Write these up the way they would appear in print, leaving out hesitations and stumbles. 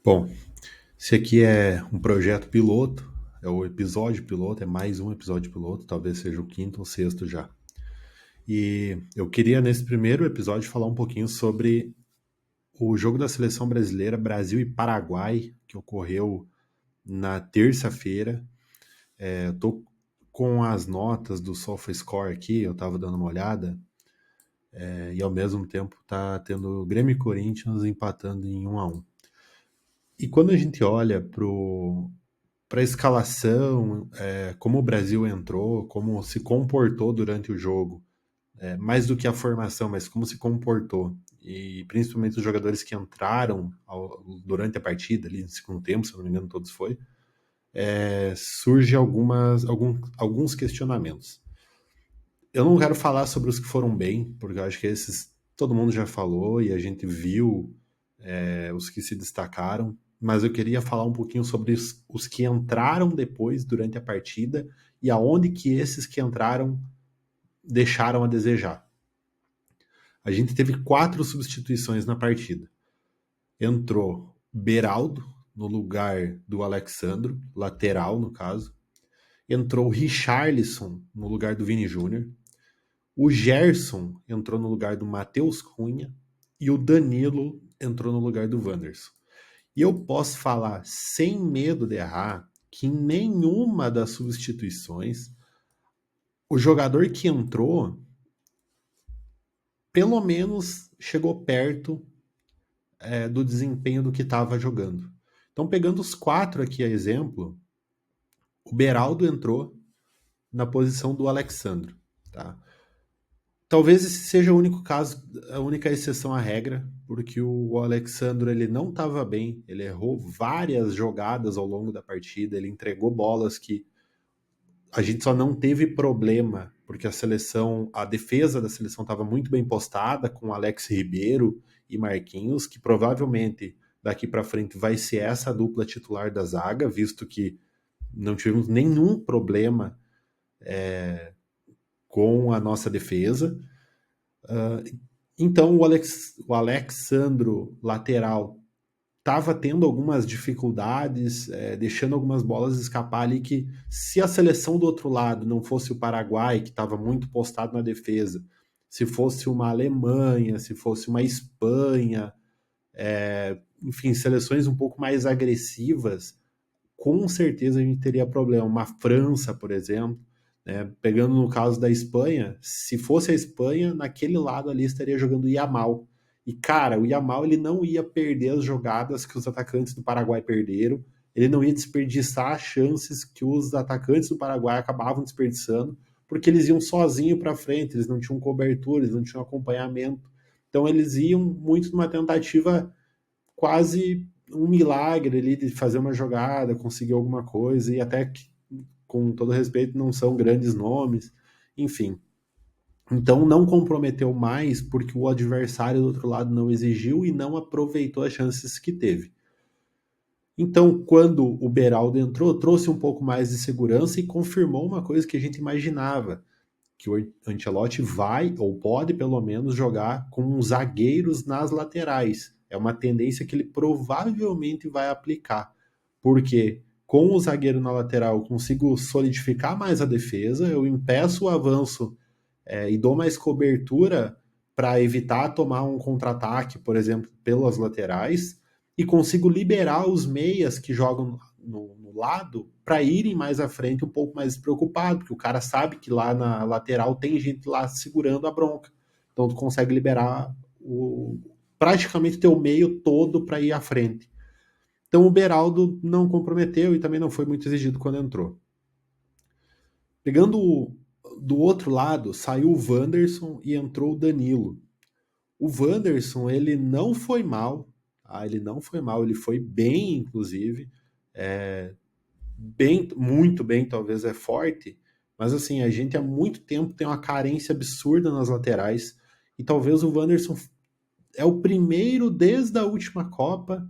Bom, esse aqui é um projeto piloto, é o episódio piloto, é mais um episódio piloto, talvez seja o quinto ou sexto já. E eu queria, nesse primeiro episódio, falar um pouquinho sobre o jogo da seleção brasileira, Brasil e Paraguai, que ocorreu na terça-feira. Eu tô com as notas do SofaScore aqui, eu tava dando uma olhada, e ao mesmo tempo tá tendo Grêmio e Corinthians empatando em 1-1. E quando a gente olha para a escalação, como o Brasil entrou, como se comportou durante o jogo, mais do que a formação, mas como se comportou, e principalmente os jogadores que entraram durante a partida, ali no segundo tempo, se eu não me engano, todos foi, surge alguns questionamentos. Eu não quero falar sobre os que foram bem, porque eu acho que esses todo mundo já falou e a gente viu os que se destacaram, mas eu queria falar um pouquinho sobre os que entraram depois durante a partida e aonde que esses que entraram deixaram a desejar. A gente teve 4 substituições na partida. Entrou Beraldo no lugar do Alexandro, lateral no caso. Entrou Richarlison no lugar do Vini Júnior. O Gerson entrou no lugar do Matheus Cunha e o Danilo entrou no lugar do Wanderson. E eu posso falar sem medo de errar que em nenhuma das substituições o jogador que entrou pelo menos chegou perto do desempenho do que estava jogando. Então, pegando os 4 aqui a exemplo, o Beraldo entrou na posição do Alexandro. Tá? Talvez esse seja o único caso, a única exceção à regra, porque o Alexandro ele não estava bem, ele errou várias jogadas ao longo da partida, ele entregou bolas que a gente só não teve problema, porque a defesa da seleção estava muito bem postada, com Alex Ribeiro e Marquinhos, que provavelmente daqui para frente vai ser essa dupla titular da zaga, visto que não tivemos nenhum problema com a nossa defesa. Então o Alexandro, lateral, estava tendo algumas dificuldades, deixando algumas bolas escapar ali que se a seleção do outro lado não fosse o Paraguai, que estava muito postado na defesa, se fosse uma Alemanha, se fosse uma Espanha, enfim, seleções um pouco mais agressivas, com certeza a gente teria problema. Uma França, por exemplo, né? Pegando no caso da Espanha, se fosse a Espanha, naquele lado ali estaria jogando o Yamal. E, cara, o Yamal ele não ia perder as jogadas que os atacantes do Paraguai perderam, ele não ia desperdiçar as chances que os atacantes do Paraguai acabavam desperdiçando, porque eles iam sozinho para frente, eles não tinham cobertura, eles não tinham acompanhamento. Então eles iam muito numa tentativa quase um milagre ali de fazer uma jogada, conseguir alguma coisa, e até que, com todo respeito, não são grandes nomes, enfim. Então não comprometeu mais porque o adversário do outro lado não exigiu e não aproveitou as chances que teve. Então, quando o Beraldo entrou, trouxe um pouco mais de segurança e confirmou uma coisa que a gente imaginava, que o Ancelotti vai, ou pode pelo menos, jogar com zagueiros nas laterais. É uma tendência que ele provavelmente vai aplicar. Porque com o zagueiro na lateral eu consigo solidificar mais a defesa, eu impeço o avanço e dou mais cobertura para evitar tomar um contra-ataque, por exemplo, pelas laterais, e consigo liberar os meias que jogam no lado para irem mais à frente um pouco mais preocupado, porque o cara sabe que lá na lateral tem gente lá segurando a bronca. Então tu consegue liberar praticamente teu meio todo para ir à frente. Então o Beraldo não comprometeu e também não foi muito exigido quando entrou. Pegando do outro lado, saiu o Wanderson e entrou o Danilo. O Wanderson, ele não foi mal, tá? Ele não foi mal, ele foi bem, inclusive, bem, muito bem, talvez é forte, mas assim, a gente há muito tempo tem uma carência absurda nas laterais, e talvez o Wanderson é o primeiro desde a última Copa,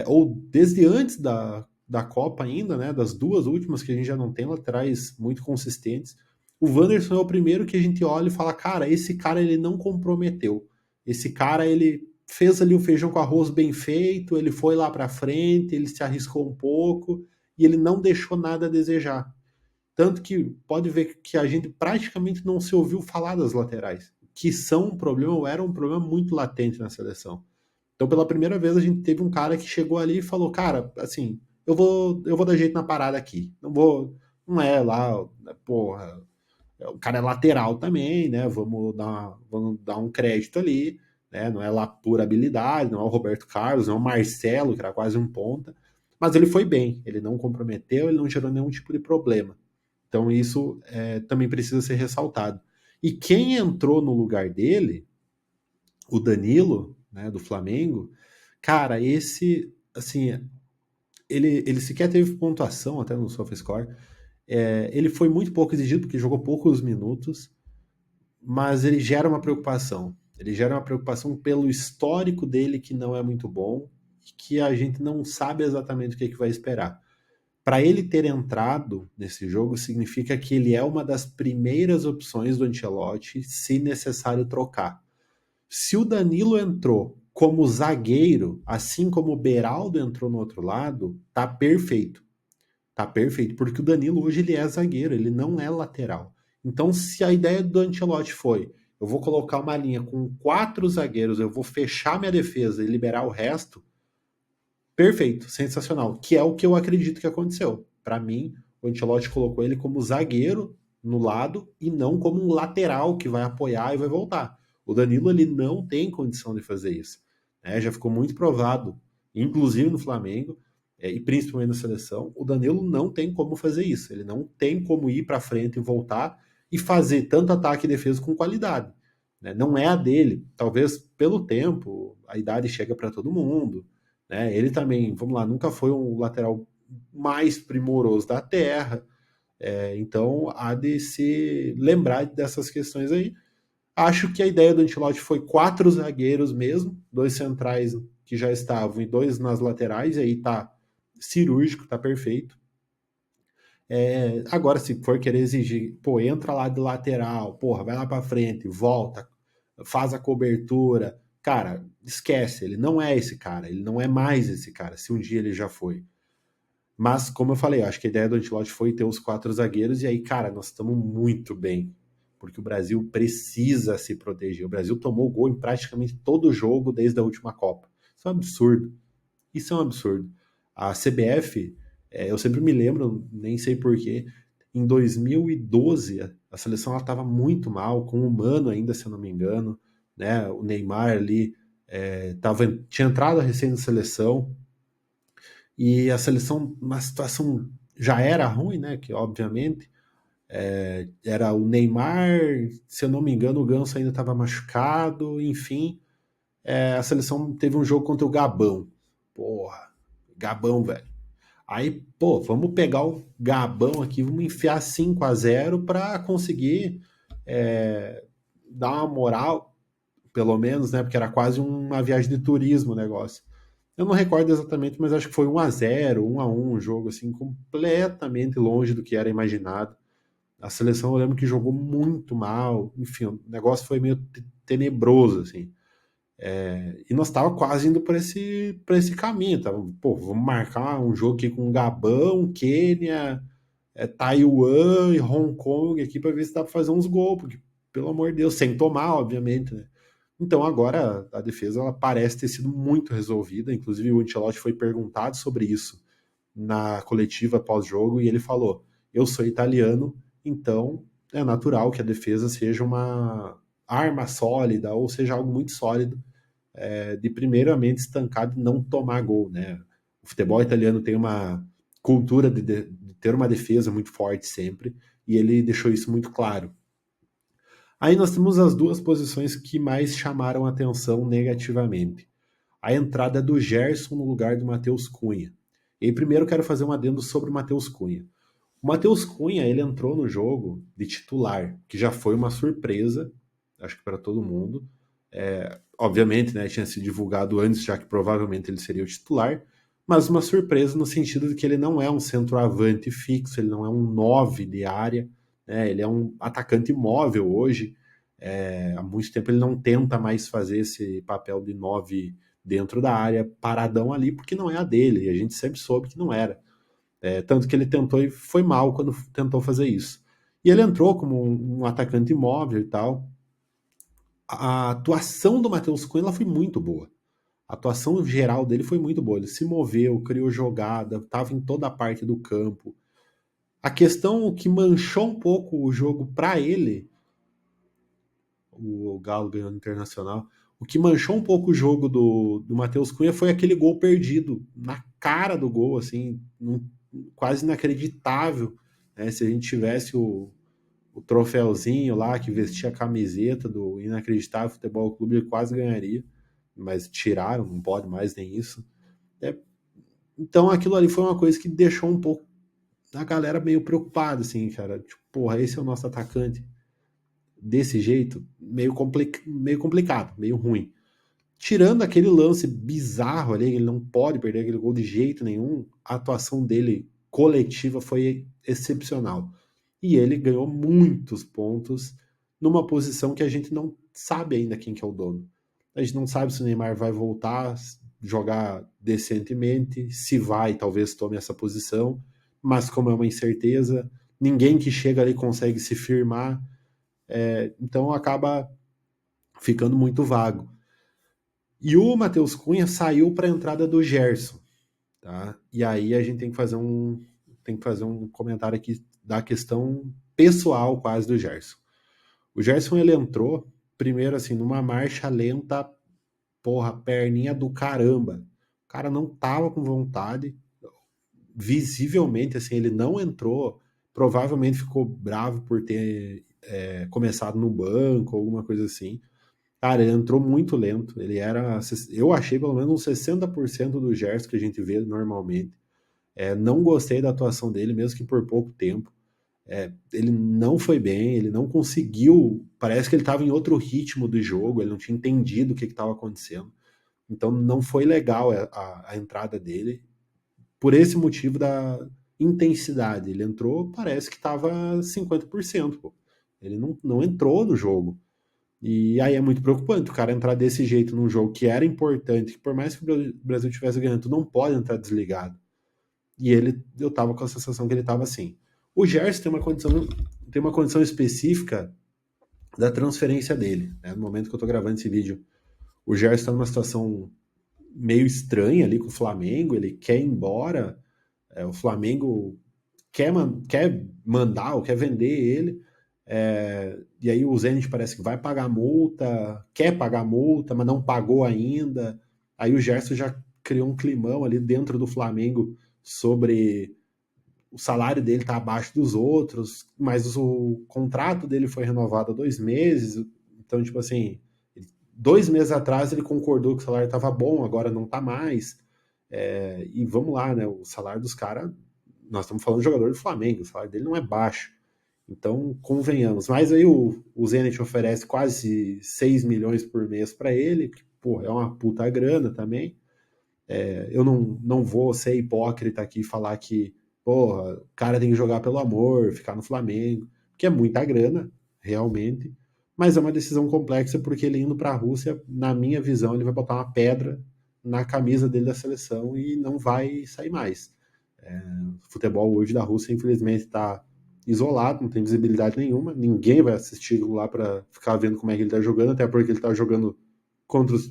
ou desde antes da Copa ainda, né, das duas últimas que a gente já não tem laterais muito consistentes. O Wanderson é o primeiro que a gente olha e fala, cara, esse cara ele não comprometeu. Esse cara ele fez ali o feijão com arroz bem feito, ele foi lá para frente, ele se arriscou um pouco e ele não deixou nada a desejar. Tanto que pode ver que a gente praticamente não se ouviu falar das laterais, que são um problema, ou era um problema muito latente na seleção. Então, pela primeira vez, a gente teve um cara que chegou ali e falou: Cara, assim, eu vou dar jeito na parada aqui. Não vou. Não é lá, porra. O cara é lateral também, né? Vamos dar um crédito ali, né? Não é lá pura habilidade, não é o Roberto Carlos, não é o Marcelo, que era quase um ponta. Mas ele foi bem, ele não comprometeu, ele não gerou nenhum tipo de problema. Então, isso também precisa ser ressaltado. E quem entrou no lugar dele, o Danilo, né, do Flamengo, cara, esse, assim, ele sequer teve pontuação até no SofaScore. Ele foi muito pouco exigido, porque jogou poucos minutos, mas ele gera uma preocupação. Ele gera uma preocupação pelo histórico dele, que não é muito bom, e que a gente não sabe exatamente o que vai esperar. Para ele ter entrado nesse jogo, significa que ele é uma das primeiras opções do Ancelotti, se necessário trocar. Se o Danilo entrou como zagueiro, assim como o Beraldo entrou no outro lado, tá perfeito. Tá perfeito, porque o Danilo hoje ele é zagueiro, ele não é lateral. Então, se a ideia do Ancelotti foi, eu vou colocar uma linha com 4 zagueiros, eu vou fechar minha defesa e liberar o resto, perfeito, sensacional. Que é o que eu acredito que aconteceu. Para mim, o Ancelotti colocou ele como zagueiro no lado e não como um lateral que vai apoiar e vai voltar. O Danilo ele não tem condição de fazer isso. Né? Já ficou muito provado, inclusive no Flamengo e principalmente na seleção, o Danilo não tem como fazer isso. Ele não tem como ir para frente e voltar e fazer tanto ataque e defesa com qualidade. Né? Não é a dele. Talvez pelo tempo, a idade chega para todo mundo. Né? Ele também, vamos lá, nunca foi um lateral mais primoroso da Terra. Então há de se lembrar dessas questões aí. Acho que a ideia do Ancelotti foi 4 zagueiros mesmo, 2 centrais que já estavam e 2 nas laterais, e aí tá cirúrgico, tá perfeito. Agora, se for querer exigir, pô, entra lá de lateral, porra, vai lá pra frente, volta, faz a cobertura. Cara, esquece, ele não é esse cara, ele não é mais esse cara, se um dia ele já foi. Mas, como eu falei, acho que a ideia do Ancelotti foi ter os 4 zagueiros, e aí, cara, nós estamos muito bem. Porque o Brasil precisa se proteger. O Brasil tomou gol em praticamente todo jogo desde a última Copa. Isso é um absurdo. Isso é um absurdo. A CBF, eu sempre me lembro, nem sei porquê, em 2012 a seleção estava muito mal, com o Mano ainda, se eu não me engano, né? O Neymar ali tinha entrado recém na seleção, e a seleção, uma situação já era ruim, né? Que obviamente era o Neymar, se eu não me engano, o Ganso ainda estava machucado, enfim. A seleção teve um jogo contra o Gabão. Porra, Gabão, velho. Aí, pô, vamos pegar o Gabão aqui, vamos enfiar 5-0 para conseguir dar uma moral, pelo menos, né? Porque era quase uma viagem de turismo o negócio. Eu não recordo exatamente, mas acho que foi 1-0, 1-1, um jogo assim, completamente longe do que era imaginado. A seleção eu lembro que jogou muito mal, enfim, o negócio foi meio tenebroso, assim. E nós tava quase indo para esse caminho, tava, pô, vamos marcar um jogo aqui com Gabão, Quênia, Taiwan e Hong Kong aqui para ver se dá para fazer uns gols, porque, pelo amor de Deus, sem tomar, obviamente, né? Então agora a defesa ela parece ter sido muito resolvida, inclusive o Ancelotti foi perguntado sobre isso na coletiva pós-jogo e ele falou: eu sou italiano, então é natural que a defesa seja uma arma sólida ou seja algo muito sólido de primeiramente estancar e não tomar gol, né? O futebol italiano tem uma cultura de ter uma defesa muito forte sempre e ele deixou isso muito claro. Aí nós temos as 2 posições que mais chamaram atenção negativamente. A entrada do Gerson no lugar do Matheus Cunha. E aí, primeiro quero fazer um adendo sobre o Matheus Cunha. O Matheus Cunha, ele entrou no jogo de titular, que já foi uma surpresa, acho que para todo mundo. Obviamente, né, tinha sido divulgado antes, já que provavelmente ele seria o titular, mas uma surpresa no sentido de que ele não é um centroavante fixo, ele não é um 9 de área, né, ele é um atacante móvel hoje, Há muito tempo ele não tenta mais fazer esse papel de 9 dentro da área, paradão ali, porque não é a dele, e a gente sempre soube que não era. Tanto que ele tentou e foi mal quando tentou fazer isso. E ele entrou como um atacante imóvel e tal. A atuação do Matheus Cunha ela foi muito boa. A atuação geral dele foi muito boa. Ele se moveu, criou jogada, estava em toda a parte do campo. A questão que manchou um pouco o jogo para ele, o Galo ganhando internacional, o que manchou um pouco o jogo do Matheus Cunha foi aquele gol perdido, na cara do gol, assim, quase inacreditável. Né? Se a gente tivesse o troféuzinho lá que vestia a camiseta do Inacreditável Futebol Clube, ele quase ganharia, mas tiraram, não pode mais nem isso. É, então aquilo ali foi uma coisa que deixou um pouco a galera meio preocupada, assim, cara. Tipo, porra, esse é o nosso atacante desse jeito, meio complicado, meio ruim. Tirando aquele lance bizarro ali, ele não pode perder aquele gol de jeito nenhum, a atuação dele coletiva foi excepcional. E ele ganhou muitos pontos numa posição que a gente não sabe ainda quem que é o dono. A gente não sabe se o Neymar vai voltar a jogar decentemente, se vai, talvez tome essa posição, mas como é uma incerteza, ninguém que chega ali consegue se firmar, então acaba ficando muito vago. E o Matheus Cunha saiu para a entrada do Gerson, tá? E aí a gente tem que fazer um comentário aqui da questão pessoal quase do Gerson. O Gerson ele entrou primeiro assim numa marcha lenta, porra, perninha do caramba. O cara não tava com vontade, visivelmente assim, ele não entrou, provavelmente ficou bravo por ter começado no banco, alguma coisa assim. Cara, ele entrou muito lento. Ele era. Eu achei pelo menos uns 60% do Gerson que a gente vê normalmente. Não gostei da atuação dele, mesmo que por pouco tempo. Ele não foi bem, ele não conseguiu. Parece que ele estava em outro ritmo do jogo, ele não tinha entendido o que estava acontecendo. Então não foi legal a entrada dele, por esse motivo da intensidade. Ele entrou, parece que estava 50%. Pô. Ele não entrou no jogo. E aí é muito preocupante o cara entrar desse jeito num jogo que era importante, que por mais que o Brasil tivesse ganhando, tu não pode entrar desligado. E eu tava com a sensação que ele tava assim. O Gerson tem uma condição específica da transferência dele. Né? No momento que eu tô gravando esse vídeo, o Gerson tá numa situação meio estranha ali com o Flamengo, ele quer ir embora, o Flamengo quer mandar ou quer vender ele. E aí o Zenit parece que vai pagar multa, quer pagar multa, mas não pagou ainda. Aí o Gerson já criou um climão ali dentro do Flamengo sobre o salário dele tá abaixo dos outros, mas o contrato dele foi renovado há 2 meses. Então, tipo assim, 2 meses atrás ele concordou que o salário estava bom, agora não tá mais. E vamos lá, né? O salário dos caras, nós estamos falando de jogador do Flamengo, o salário dele não é baixo. Então, convenhamos. Mas aí o Zenit oferece quase 6 milhões por mês para ele, que, pô, é uma puta grana também. Eu não vou ser hipócrita aqui e falar que, porra, o cara tem que jogar pelo amor, ficar no Flamengo, que é muita grana, realmente. Mas é uma decisão complexa porque ele indo para a Rússia, na minha visão, ele vai botar uma pedra na camisa dele da seleção e não vai sair mais. O futebol hoje da Rússia, infelizmente, está isolado, não tem visibilidade nenhuma. Ninguém vai assistir lá para ficar vendo como é que ele está jogando, até porque ele tá jogando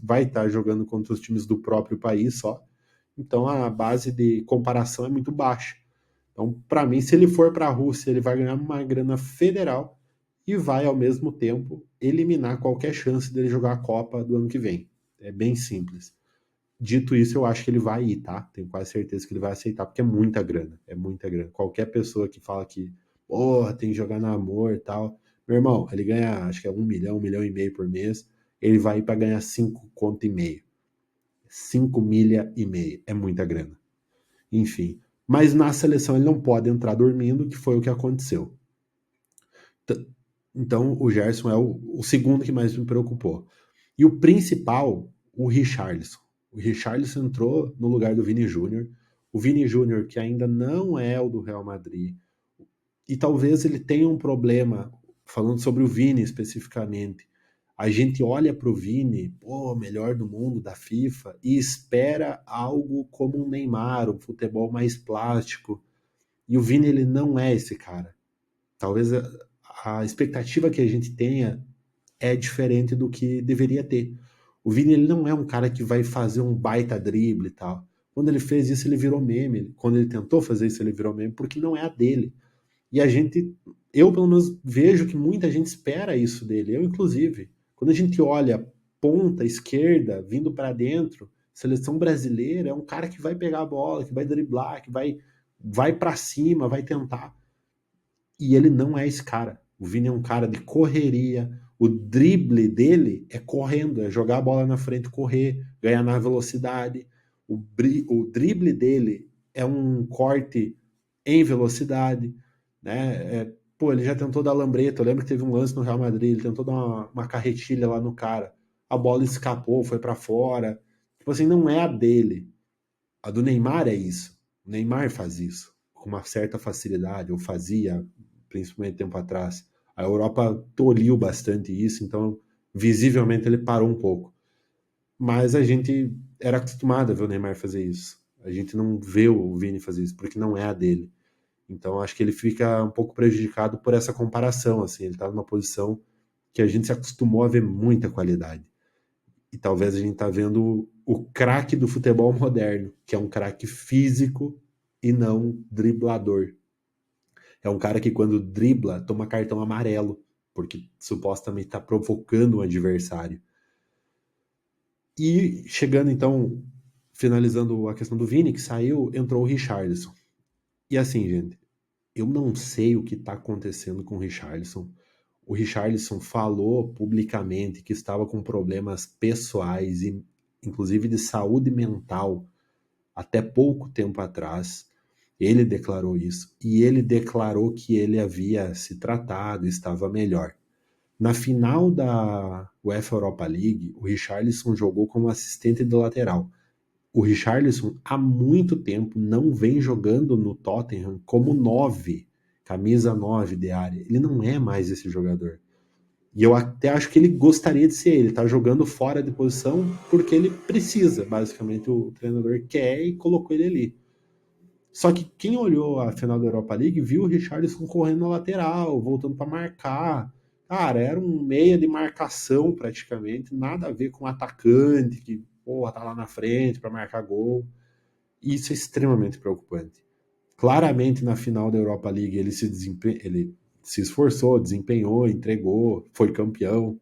vai estar jogando contra os times do próprio país só. Então a base de comparação é muito baixa. Então, para mim, se ele for para a Rússia, ele vai ganhar uma grana federal e vai, ao mesmo tempo, eliminar qualquer chance dele jogar a Copa do ano que vem. É bem simples. Dito isso, eu acho que ele vai ir, tá? Tenho quase certeza que ele vai aceitar, porque é muita grana. É muita grana. Qualquer pessoa que fala que, porra, tem que jogar no amor e tal. Meu irmão, ele ganha, acho que é 1 milhão e meio por mês. Ele vai ir para ganhar 5,5 conto. 5,5 milha. É muita grana. Enfim. Mas na seleção ele não pode entrar dormindo, que foi o que aconteceu. Então o Gerson é o segundo que mais me preocupou. E o principal, o Richarlison. O Richarlison entrou no lugar do Vini Júnior. O Vini Júnior, que ainda não é o do Real Madrid. E talvez ele tenha um problema. falando sobre o Vini especificamente, a gente olha para o Vini, pô, melhor do mundo da FIFA, e espera algo como um Neymar, um futebol mais plástico. E o Vini, ele não é esse cara. Talvez a expectativa que a gente tenha é diferente do que deveria ter. O Vini, ele não é um cara que vai fazer um baita drible e tal. Quando ele fez isso, ele virou meme. Quando ele tentou fazer isso, ele virou meme, porque não é a dele. E a gente, eu pelo menos vejo que muita gente espera isso dele, eu inclusive. Quando a gente olha ponta esquerda vindo para dentro, seleção brasileira é um cara que vai pegar a bola, que vai driblar, que vai para cima, vai tentar. E ele não é esse cara. O Vini é um cara de correria. O drible dele é correndo, é jogar a bola na frente, correr, ganhar na velocidade. O drible dele é um corte em velocidade, né? Pô, ele já tentou dar lambreta. Eu lembro que teve um lance no Real Madrid, ele tentou dar uma carretilha lá no cara. A bola escapou, foi para fora. Tipo assim, não é a dele. A do Neymar é isso. O Neymar faz isso com uma certa facilidade, ou fazia, principalmente tempo atrás. A Europa tolhiu bastante isso, então visivelmente ele parou um pouco. Mas a gente era acostumado a ver o Neymar fazer isso. A gente não vê o Vini fazer isso, porque não é a dele. Então acho que ele fica um pouco prejudicado por essa comparação. Assim, ele está numa posição que a gente se acostumou a ver muita qualidade. E talvez a gente tá vendo o craque do futebol moderno, que é um craque físico e não driblador. É um cara que quando dribla toma cartão amarelo, porque supostamente está provocando o adversário. E chegando então, finalizando a questão do Vini, que saiu, entrou o Richarlison. E assim, gente, eu não sei o que está acontecendo com o Richarlison. O Richarlison falou publicamente que estava com problemas pessoais e inclusive de saúde mental até pouco tempo atrás. Ele declarou isso e ele declarou que ele havia se tratado, estava melhor. Na final da UEFA Europa League, o Richarlison jogou como assistente do lateral. O Richarlison há muito tempo não vem jogando no Tottenham como 9, camisa 9 de área. Ele não é mais esse jogador. E eu até acho que ele gostaria de ser. Ele tá jogando fora de posição porque ele precisa. Basicamente, o treinador quer e colocou ele ali. Só que quem olhou a final da Europa League viu o Richarlison correndo na lateral, voltando para marcar. Cara, era um meia de marcação praticamente, nada a ver com um atacante que, porra, tá lá na frente para marcar gol. E isso é extremamente preocupante. Claramente na final da Europa League ele se esforçou, desempenhou, entregou, foi campeão,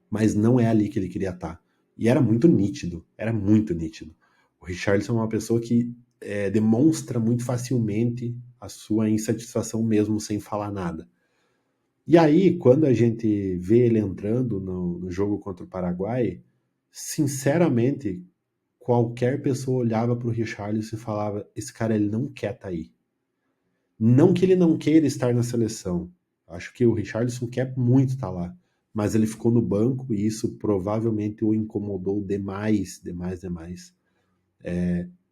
mas não é ali que ele queria estar. E era muito nítido, era muito nítido. O Richarlison é uma pessoa que demonstra muito facilmente a sua insatisfação mesmo sem falar nada. E aí, quando a gente vê ele entrando no jogo contra o Paraguai, sinceramente, qualquer pessoa olhava para o Richarlison e falava: esse cara ele não quer estar aí. Não que ele não queira estar na seleção. Acho que o Richarlison quer muito estar lá. Mas ele ficou no banco e isso provavelmente o incomodou demais, demais, demais.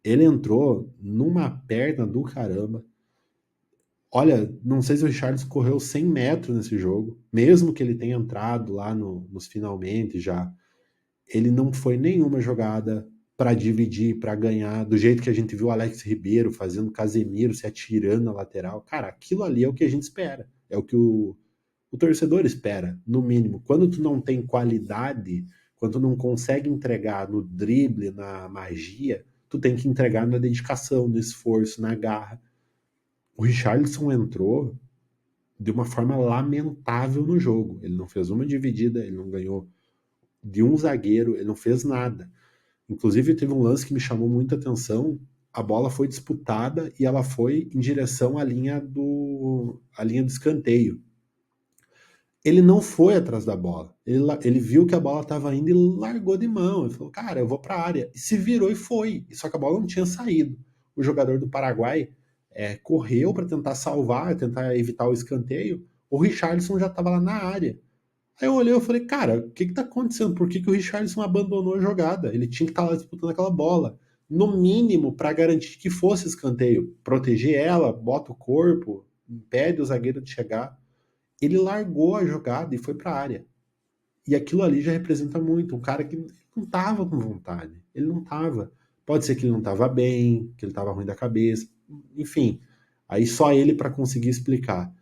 Ele entrou numa perna do caramba. Olha, não sei se o Richarlison correu 100 metros nesse jogo, mesmo que ele tenha entrado lá nos finalmente já. Ele não foi nenhuma jogada para dividir, para ganhar, do jeito que a gente viu o Alex Ribeiro fazendo, Casemiro se atirando na lateral. Cara, aquilo ali é o que a gente espera. É o que o torcedor espera, no mínimo. Quando tu não tem qualidade, quando tu não consegue entregar no drible, na magia, tu tem que entregar na dedicação, no esforço, na garra. O Richarlison entrou de uma forma lamentável no jogo. Ele não fez uma dividida, ele não ganhou de um zagueiro, ele não fez nada. Inclusive, teve um lance que me chamou muita atenção. A bola foi disputada e ela foi em direção à linha do escanteio. Ele não foi atrás da bola. Ele viu que a bola estava indo e largou de mão. Ele falou, cara, eu vou para a área. E se virou e foi. Só que a bola não tinha saído. O jogador do Paraguai correu para tentar salvar, tentar evitar o escanteio. O Richarlison já estava lá na área. Aí eu olhei e falei, cara, o que está acontecendo? Por que o Richarlison abandonou a jogada? Ele tinha que estar lá disputando aquela bola. No mínimo, para garantir que fosse escanteio. Proteger ela, bota o corpo, impede o zagueiro de chegar. ele largou a jogada e foi para a área. E aquilo ali já representa muito. Um cara que não estava com vontade. Ele não estava. Pode ser que ele não estava bem, que ele estava ruim da cabeça. Enfim, aí só ele para conseguir explicar.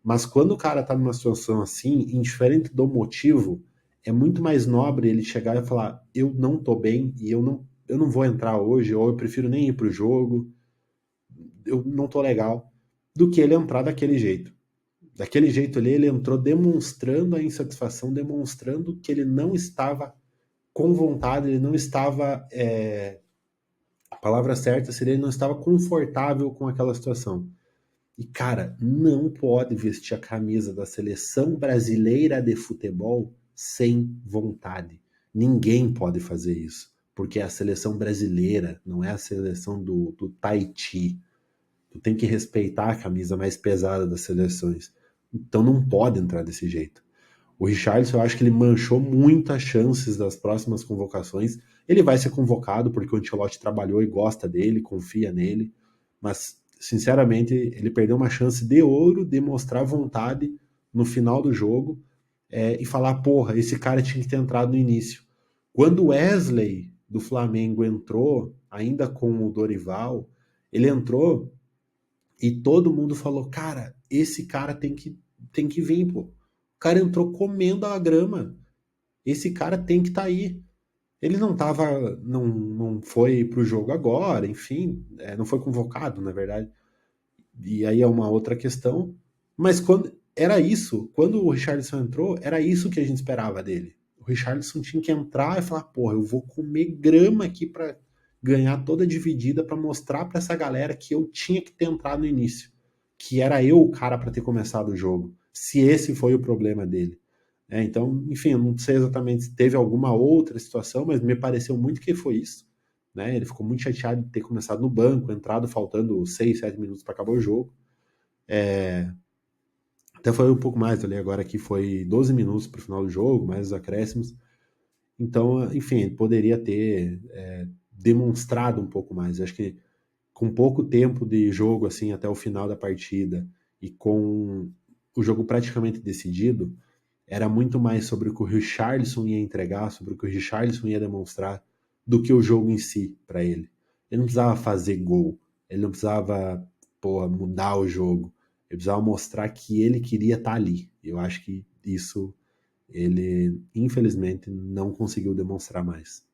Mas quando o cara tá numa situação assim, indiferente do motivo, é muito mais nobre ele chegar e falar: eu não tô bem e eu não vou entrar hoje, ou eu prefiro nem ir pro jogo, eu não tô legal, do que ele entrar daquele jeito. Daquele jeito ali, ele entrou demonstrando a insatisfação, demonstrando que ele não estava com vontade, ele não estava. A palavra certa seria ele não estava confortável com aquela situação. E, cara, não pode vestir a camisa da seleção brasileira de futebol sem vontade. Ninguém pode fazer isso. Porque é a seleção brasileira, não é a seleção do Tahiti. Tu tem que respeitar a camisa mais pesada das seleções. Então não pode entrar desse jeito. O Richarlison, eu acho que ele manchou muitas chances das próximas convocações. Ele vai ser convocado porque o Ancelotti trabalhou e gosta dele, confia nele. Mas, sinceramente, ele perdeu uma chance de ouro de mostrar vontade no final do jogo e falar: porra, esse cara tinha que ter entrado no início. Quando o Wesley do Flamengo entrou, ainda com o Dorival, ele entrou e todo mundo falou: cara, esse cara tem que vir, pô. O cara entrou comendo a grama. Esse cara tem que estar aí. Ele não tava, não foi pro jogo agora, enfim, não foi convocado, na verdade. E aí é uma outra questão. Mas quando era isso, quando o Richarlison entrou, era isso que a gente esperava dele. O Richarlison tinha que entrar e falar: porra, eu vou comer grama aqui para ganhar toda dividida para mostrar para essa galera que eu tinha que ter entrado no início, que era eu o cara para ter começado o jogo. Se esse foi o problema dele. Então, enfim, eu não sei exatamente se teve alguma outra situação, mas me pareceu muito que foi isso. Né? Ele ficou muito chateado de ter começado no banco, entrado faltando 6, 7 minutos para acabar o jogo. Até foi um pouco mais ali agora que foi 12 minutos para o final do jogo, mais os acréscimos. Então, enfim, ele poderia ter demonstrado um pouco mais. Acho que com pouco tempo de jogo assim até o final da partida e com o jogo praticamente decidido, era muito mais sobre o que o Richarlison ia entregar, sobre o que o Richarlison ia demonstrar, do que o jogo em si para ele. Ele não precisava fazer gol, ele não precisava mudar o jogo, ele precisava mostrar que ele queria estar ali. Eu acho que isso ele, infelizmente, não conseguiu demonstrar mais.